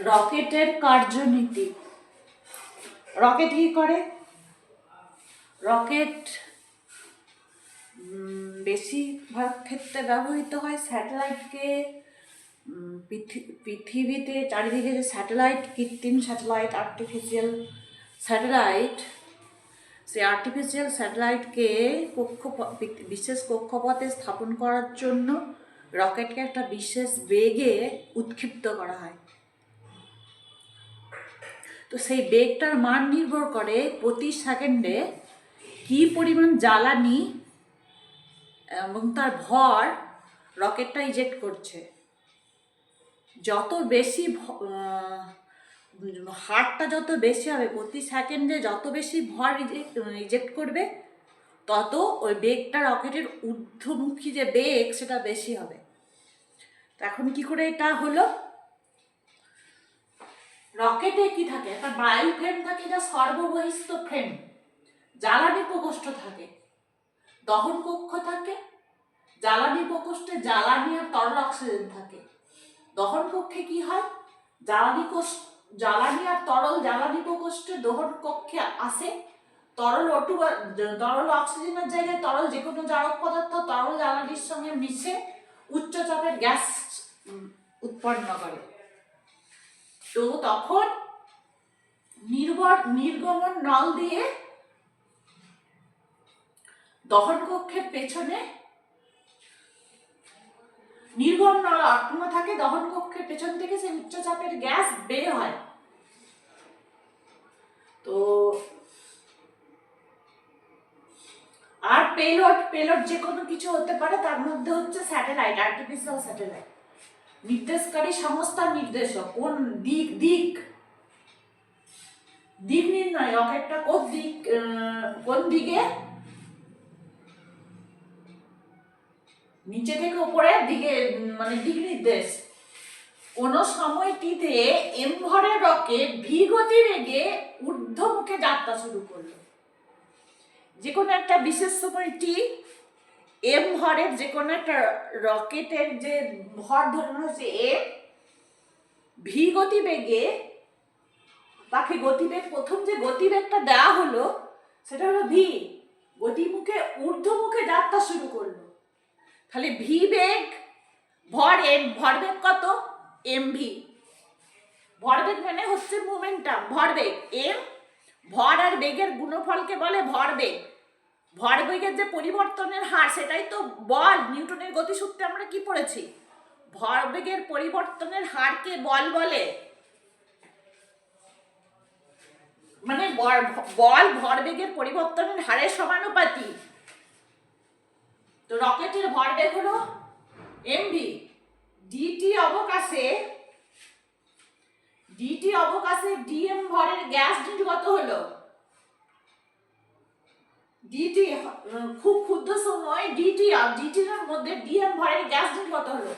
রকেটের কার্যনীতি। রকেট কি করে? রকেট বেশিরভাগ ক্ষেত্রে ব্যবহৃত হয় স্যাটেলাইটকে পৃথিবীতে চারিদিকে যে স্যাটেলাইট, কৃত্রিম স্যাটেলাইট, আর্টিফিশিয়াল স্যাটেলাইট, সেই আর্টিফিশিয়াল স্যাটেলাইটকে বিশেষ কক্ষপথে স্থাপন করার জন্য রকেটকে একটা বিশেষ বেগে উৎক্ষিপ্ত করা হয়। তো সেই বেগটার মান নির্ভর করে প্রতি সেকেন্ডে কি পরিমাণ জ্বালানি এবং তার ভর রকেটটা ইজেক্ট করছে। যত বেশি হারটা যত বেশি হবে, প্রতি সেকেন্ডে যত বেশি ভর ইজেক্ট করবে, তত ওই বেগটা রকেটের ঊর্ধ্বমুখী যে বেগ সেটা বেশি হবে। তো এখন কি করে এটা হলো? রকেটে কি থাকে? একটা বায়ু ফ্রেম থাকে, যা সর্ববহিস্থ ফ্রেম, জ্বালানি প্রকোষ্ঠ থাকে, দহন কক্ষ থাকে, জ্বালানি প্রকোষ্ঠে জ্বালানি আর তরল অক্সিজেন থাকে। দহন কক্ষে কি হয়? জ্বালানি আর তরল জ্বালানি প্রকোষ্ঠে দহন কক্ষে আসে, তরল অক্সিজেনের জায়গায় তরল যে কোনো জারক পদার্থ তরল জ্বালানির সঙ্গে মিশে উচ্চ চাপের গ্যাস উৎপন্ন করে। তো তখন নির্গমন নল দিয়ে দহন কক্ষের পেছনে নির্গমন নল আটকানো থাকে, দহন কক্ষের পেছন থেকে সেই উচ্চ চাপের গ্যাস বের হয়। তো আর পেলোড যে কোনো কিছু হতে পারে, তার মধ্যে হচ্ছে স্যাটেলাইট, আর্টিফিশিয়াল স্যাটেলাইট, নির্দেশকারী সংস্থার নির্দেশক, কোন দিক নির্ণয়, রকেটটা কোন দিকে, নিচে থেকে উপরের দিকে, মানে দিক নির্দেশ। কোন সময়টিতে এম ভরের রকেট ভি গতিবেগে ঊর্ধ্বমুখে যাত্রা শুরু করলো। যে কোনো একটা বিশেষ সময় টি, এম ভরের যে কোনো একটা রকেটের যে ভর ধরানো হয়েছে এম, ভি গতিবেগে তাকে গতিবেগ, প্রথম যে গতিবেগটা দেওয়া হলো সেটা হলো ভি, ঊর্ধ্বমুখে যাত্রা শুরু করলো। তাহলে ভি বেগ, ভরবেগ কত? M V. ভরবেগ মানে হচ্ছে মোমেন্টাম, ভরবেগ এম, ভর আর বেগের গুণফলকে বলে ভরবেগ। ভরবেগের যে পরিবর্তনের হার সেটাই তো বল। নিউটনের গতিসূত্রে আমরা কি পড়েছি? ভরবেগের পরিবর্তনের হারকে বল বলে। মানে বল ভরবেগের পরিবর্তনের হারের সমানুপাতি। তো রকেটের ভরবেগ হলো এমভি। ডিটি অবকাশে ডিএম ভরের গ্যাস কত হলো? ডিটি খুব ক্ষুদ্র সময় ডিটির মধ্যে ডিএম ভরের গ্যাস কত হলো?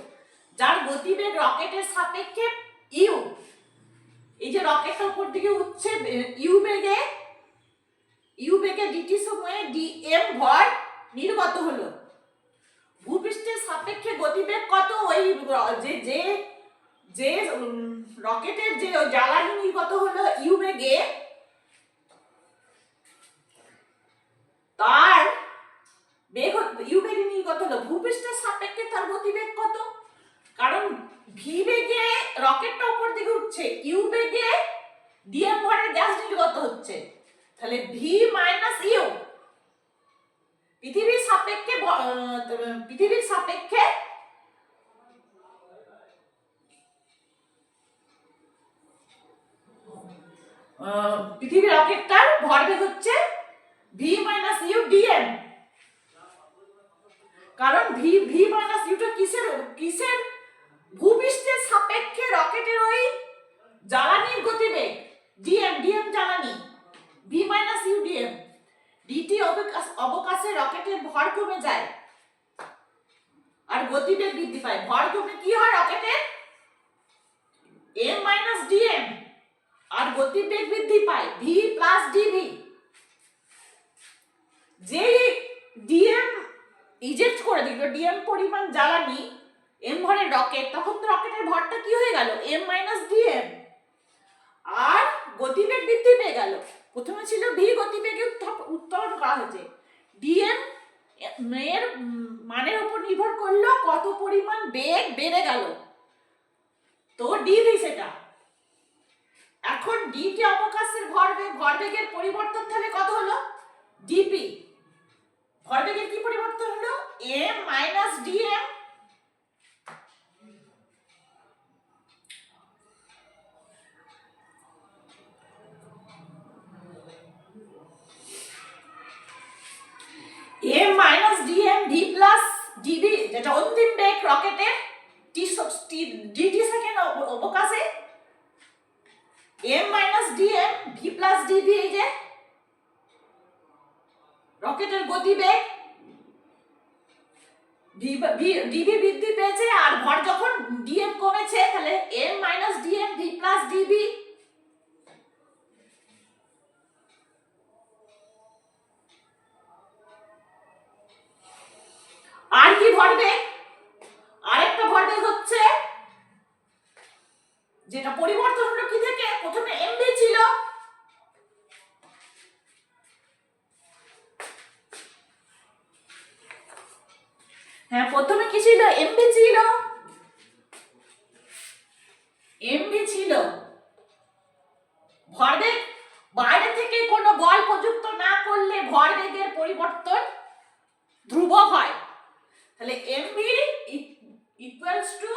যার গতিবেগ রকেটের সাপেক্ষে ইউ। এই যে রকেটটা উপর দিকে উঠছে ইউ বেগে ডিটি সময়ে ডিএম ভর নির্গত হলো। ভূপৃষ্ঠের সাপেক্ষে গতিবেগ কত? ওই যে রকেটের যে জ্বালানি নির্গত হলো ইউ বেগে, তার বেগ ইউ বেগে নির্গত হলো, ভূপৃষ্ঠের সাপেক্ষে তার গতিবেগ কত? কারণ ভি বেগে রকেটটা উপর দিকে উঠছে, ইউ বেগে ডিএম ভরের গ্যাস নির্গত হচ্ছে, তাহলে ভি মাইনাস ইউ। পৃথিবীর সাপেক্ষে পৃথিবীর রকেটটার ভরবেগ হচ্ছে ভি মাইনাস ইউ ডিএম। কারণ ভি মাইনাস ইউটা কিসের ভূপৃষ্ঠের সাপেক্ষে রকেটের ওই জ্বালানির গতিবেগ ডিএম জ্বালানি, V minus U DM. DT অবকাশে রকেটের ভর কমে যায় আর গতিবেগ বৃদ্ধি পায়। ভর কমে কি হয় রকেটের? M minus DM. আর গতিবেগ বৃদ্ধি পায় ভি প্লাস ডিভি। যে ডিএম ইজেক্ট করে দিল ডিএম পরিমাণ জ্বালানি এম ভরের রকেট, তখন তো রকেটের ভরটা কি হয়ে গেল? M minus DM. গতিবেগ বৃদ্ধি পেয়ে গেল। প্রথমে ছিল ভি গতিবেগে উত্তরণ করা হয়েছে, ডিএম এর মানের উপর নির্ভর করলো কত পরিমাণ বেগ বেড়ে গেল, তো ডিভি সেটা। এখন ডিটি অবকাশের ভরবেগের পরিবর্তন তাহলে কত হলো, ডিপি। ভরবেগের কি পরিবর্তন হলো, M minus DM. M minus DM V plus DV, যেটা অন্তিম বেগ রকেটের ডিটি সেকেন্ড অবকাশে, M minus DM V plus DV, এই যে রকেটের গতিবেগ, ডিবি বৃদ্ধি পেয়েছে আর ভর যখন ডিএম কমেছে তাহলে M minus DM V plus DV. আর কি ভরবেগ, আরেকটা ভরবেগ হচ্ছে যেটা পরিবর্তন হলো কি থেকে, প্রথমে এমভি ছিল, হ্যাঁ প্রথমে কি ছিল, এমভি ছিল, এমভি ছিল। ভরবেগ বাইরে থেকে কোনো বল প্রযুক্ত না করলে ভরবেগের পরিবর্তন ধ্রুবক হয়, তাহলে MV equals to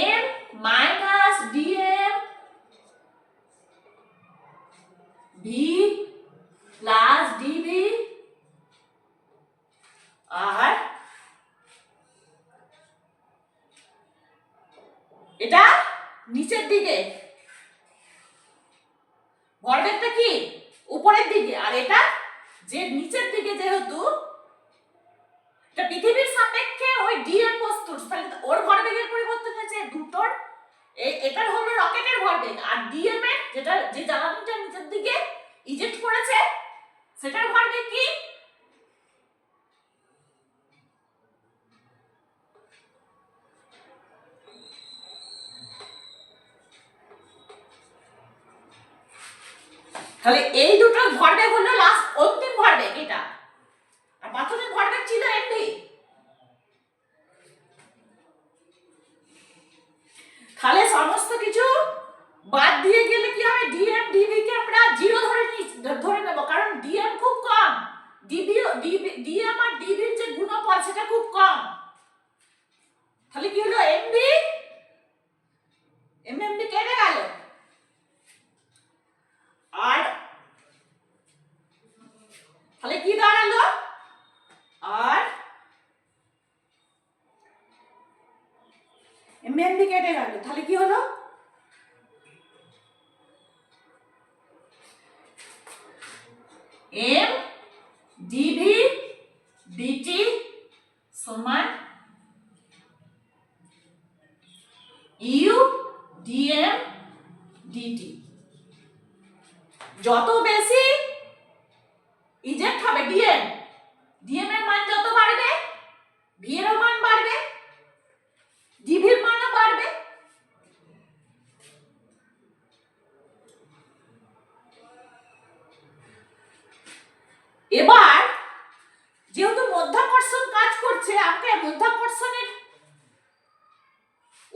M minus DM V plus DV, আর এটা নিচের দিকে, ভরবেগটা কি উপরের দিকে, আর এটা যে নিচের দিকে, যেহেতু এটা পৃথিবীর সাপেক্ষে ওই ডিএম বস্তুর, তাহলে ওর ভরবেগের পরিবর্তন হয়েছে দুটোর। এটার হলো রকেটের ভরবেগ, আর ডিএম এর যেটা যে জ্বালানিটা নিচের দিকে ইজেক্ট করেছে সেটার ভরবেগ কি, তাহলে এই দুটো ভরবেগ হলো লাস্ট অন্তিম ভরবেগ এটা, আর প্রাথমিক ভরবেগ ছিল এমভি। তাহলে সমস্ত কিছু বাদ দিয়ে গেলে কি হবে, ডিএম ডিবি কে আমরা জিরো ধরে নেব, কারণ ডিএম খুব কম, ডিএম আর ডিবির যে গুণফল সেটা খুব কম। তাহলে কি হলো, এমভি এমএমবি কেটে গেল, আর তাহলে কি দাঁড়ালো, আর এমএমবি কেটে গেল, তাহলে কি হলো, এম ডিবি ডিটি সমান ইউ ডিএম ডিটি। যত বেশি ইজেক্ট হবে ডিএম, ডিএম এর মান যত বাড়বে ভি এর মান বাড়বে, ডিভির মানও বাড়বে। এবার যেহেতু মধ্যাকর্ষণ কাজ করছে, আমাকে মধ্যাকর্ষণের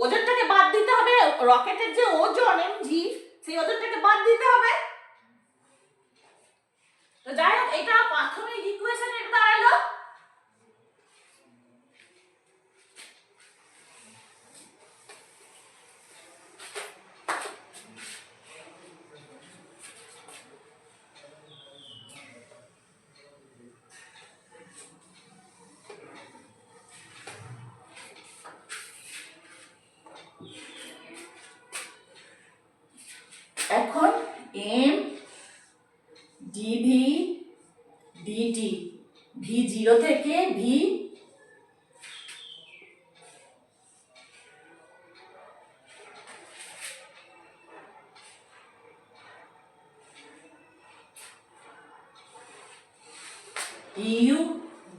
ওজনটাকে বাদ দিতে হবে, রকেটের যে ওজন এমজি সেই ওজনটাকে বাদ দিতে হবে। তো যাই হোক, এটা প্রাথমিক ইকুয়েশনের দাঁড়ালো এখন M DV DT, V zero থেকে V U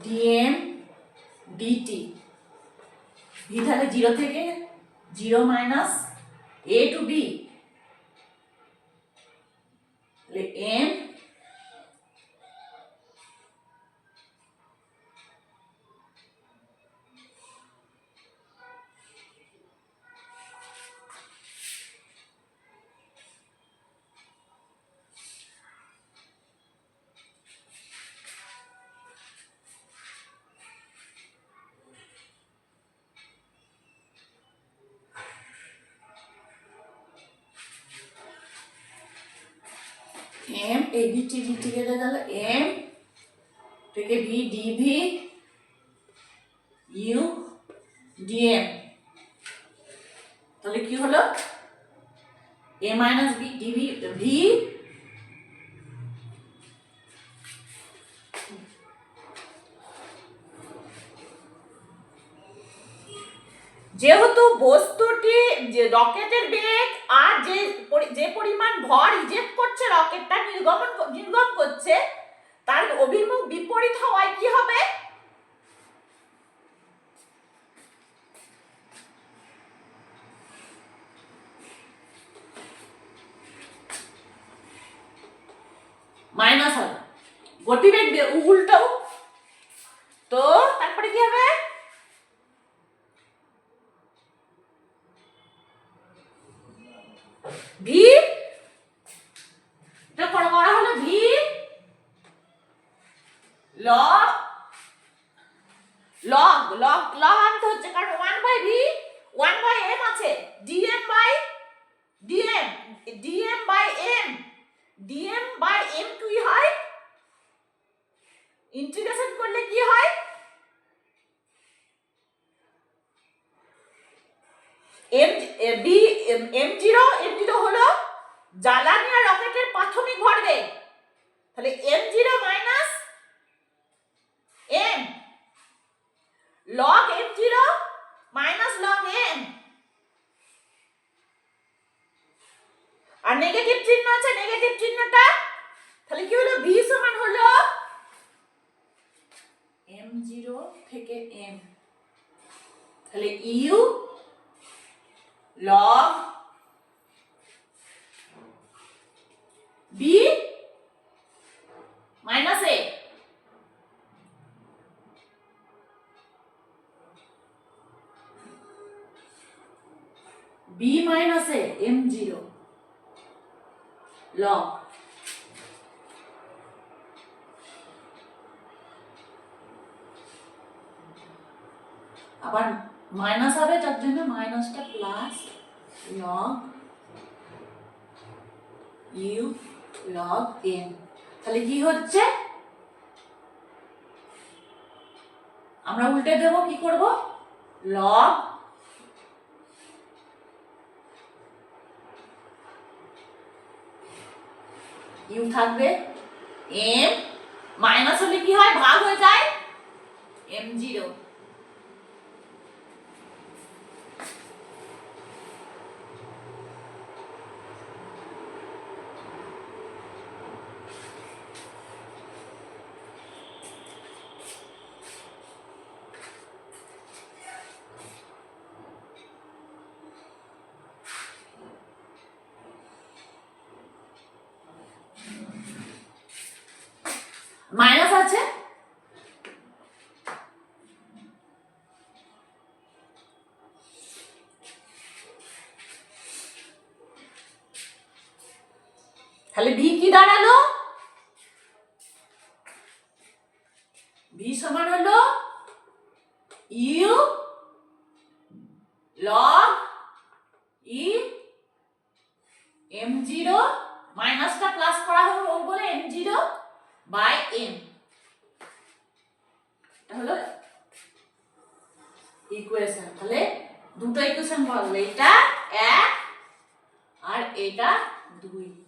DM DT, V তাহলে জিরো থেকে 0 minus a to b, m a b t b কেটে গেল, m থেকে b dv u dm, তাহলে কি হলো a minus b dv v যেহেতু বস্তুটি যে রকেটের বেগ আর যে পরিমাণ ভর ইজেক্ট করছে রকেটটা নির্গম করছে তার অভিমুখ বিপরীত হওয়ায় কি হবে, মাইনাস হবে। গতিবেগ উল্টো, তো তারপরে কি হবে, ভি এটা করা হলো ভি লগ আনতে হচ্ছে, কারণ 1/v 1/m আছে, dm by m কি হয়, ইন্টিগ্রেশন করলে কি হয়, m0 হলো জ্বালানি আর রকেটের প্রাথমিক ভরবেগ, তাহলে m0 minus m log m0 minus log m, আর নেগেটিভ চিহ্ন আছে, নেগেটিভ চিহ্নটা, তাহলে কি হলো, v সমান হলো m0 থেকে m, তাহলে u log b minus a, b minus a m0 log আবার মাইনাস হবে, তার জন্য মাইনাসটা plus log u log m, তাহলে কি হচ্ছে, আমরা উল্টে দেব, কি করব, log u থাকবে, m মাইনাস হলে কি হয়, ভাগ হয়ে যায় m0, মাইনাস আছে, তাহলে ভি কি দাঁড়ালো, ভি সমান হলো ইউ লগ ই m0 মাইনাসটা প্লাস করা হলো বলে m0 বাই m, এটা হলো ইকুয়েশন। তাহলে দুটো ইকুয়েশন পাবো, এটা 1 আর এটা 2।